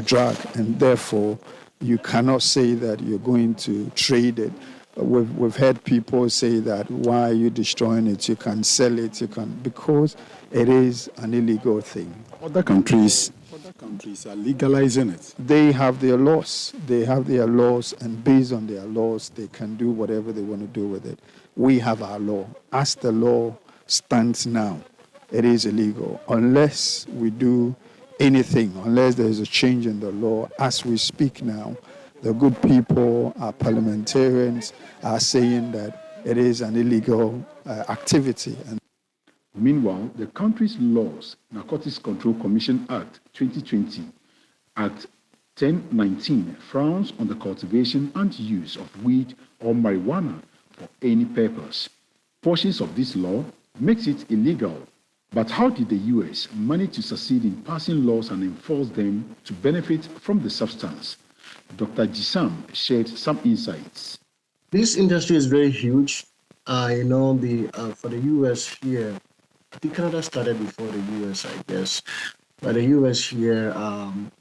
drug, and therefore you cannot say that you're going to trade it. We've heard people say that, why are you destroying it? You can sell it, because it is an illegal thing. Other countries are legalizing it. They have their laws. And based on their laws, they can do whatever they want to do with it. We have our law. As the law stands now, it is illegal unless we do anything, unless there is a change in the law. As we speak now, the good people, our parliamentarians, are saying that it is an illegal activity. Meanwhile, the country's laws, Narcotics Control Commission Act 2020, Act 1019, frowns on the cultivation and use of weed or marijuana for any purpose. Portions of this law makes it illegal But how did the US manage to succeed in passing laws and enforce them to benefit from the substance? Dr. Jisam shared some insights. This industry is very huge. For the US here, I think Canada started before the US, I guess. But the US here,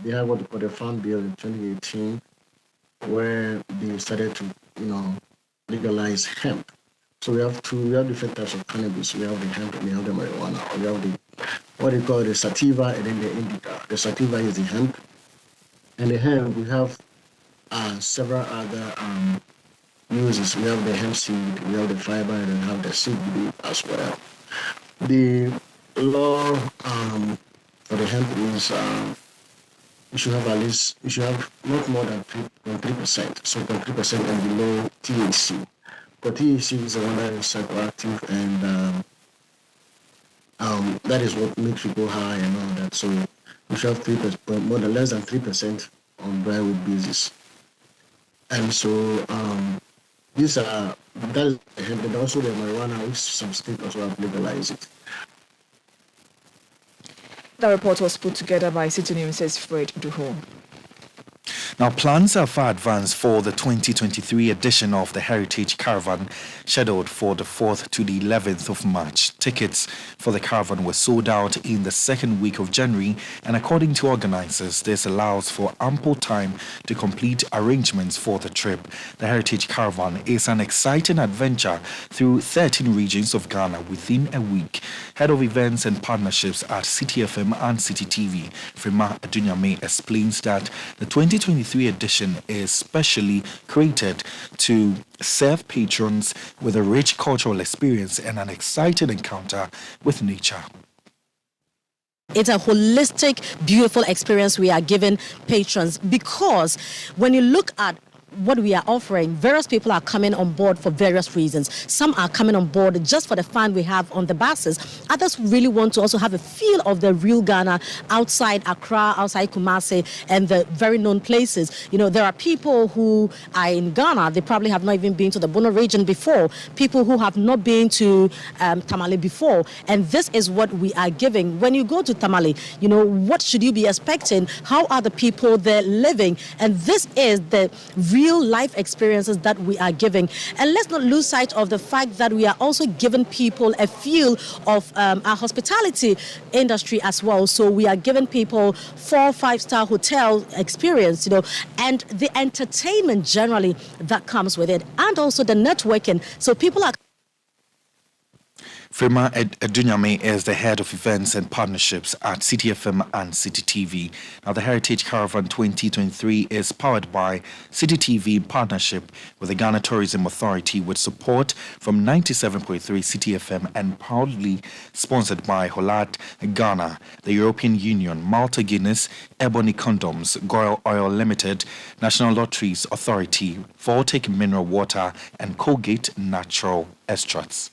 they have what they call the Farm Bill in 2018, where they started to, legalize hemp. So we have different types of cannabis. We have the hemp and we have the marijuana. We have what they call the sativa and then the indica. The sativa is the hemp. And the hemp, we have several other uses. We have the hemp seed, we have the fiber, and we have the seed as well. The law for the hemp is you should have not more than 3%, so 3% and below THC. But THC is the one that is psychoactive, and that is what makes you go high and all that. So you should have 3%, more than less than 3% on dry wood basis. And so that is the hemp, and also the marijuana, which some states also have legalized it. The report was put together by Citi News' Fred Duho. Now, plans are far advanced for the 2023 edition of the Heritage Caravan, scheduled for the 4th to the 11th of March. Tickets for the caravan were sold out in the second week of January, and according to organizers, this allows for ample time to complete arrangements for the trip. The Heritage Caravan is an exciting adventure through 13 regions of Ghana within a week. Head of Events and Partnerships at Citi FM and Citi TV, Aduamah, explains that the 2023 edition is specially created to serve patrons with a rich cultural experience and an exciting encounter with nature. It's a holistic, beautiful experience we are giving patrons, because when you look at what we are offering, various people are coming on board for various reasons. Some are coming on board just for the fun we have on the buses. Others really want to also have a feel of the real Ghana outside Accra, outside Kumasi, and the very known places. There are people who are in Ghana, they probably have not even been to the Bono region before, people who have not been to Tamale before, and this is what we are giving. When you go to Tamale, what should you be expecting? How are the people there living? And this is the real life experiences that we are giving. And let's not lose sight of the fact that we are also giving people a feel of our hospitality industry as well. So we are giving people 4-5-star hotel experience, and the entertainment generally that comes with it, and also the networking. So people are... Aduamah is the head of events and partnerships at Citi FM and Citi TV. Now, the Heritage Caravan 2023 is powered by Citi TV in partnership with the Ghana Tourism Authority, with support from 97.3 Citi FM, and proudly sponsored by Holat Ghana, the European Union, Malta Guinness, Ebony Condoms, Goyle Oil Limited, National Lotteries Authority, Voltaic Mineral Water, and Colgate Natural Extracts.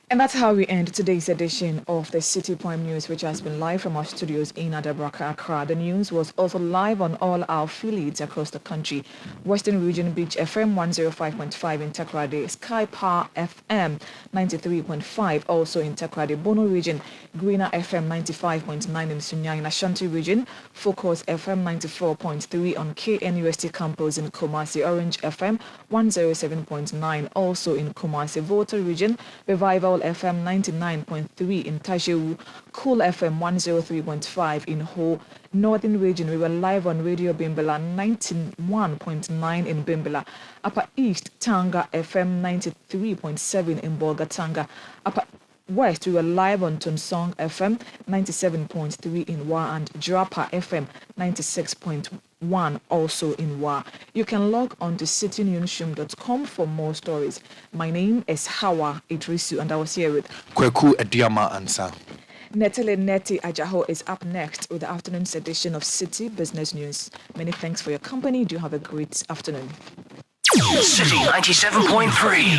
And that's how we end today's edition of the Citi Prime News, which has been live from our studios in Adabraka, Accra. The news was also live on all our affiliates across the country. Western Region Beach FM 105.5 in Takoradi, Sky Power FM 93.5 also in Takoradi, Bono Region, Greener FM 95.9 in Sunyang, Ashanti Region, Focus FM 94.3 on KNUST campus in Kumasi, Orange FM 107.9 also in Kumasi, Volta Region, Revival FM 99.3 in Tajewu, Cool FM 103.5 in Ho, Northern Region. We were live on Radio Bimbala 91.9 in Bimbala, Upper East Tanga FM 93.7 in Bolga Tanga, Upper West, we were live on Tonsong FM 97.3 in Wa, and Drapa FM 96.1 also in Wa. You can log on to citinewsroom.com for more stories. My name is Hawah Iddrisu, and I was here with Kwaku, Aduamah, Ansah. Netele Neti Ajaho is up next with the afternoon's edition of Citi Business News. Many thanks for your company. Do have a great afternoon. Citi 97.3.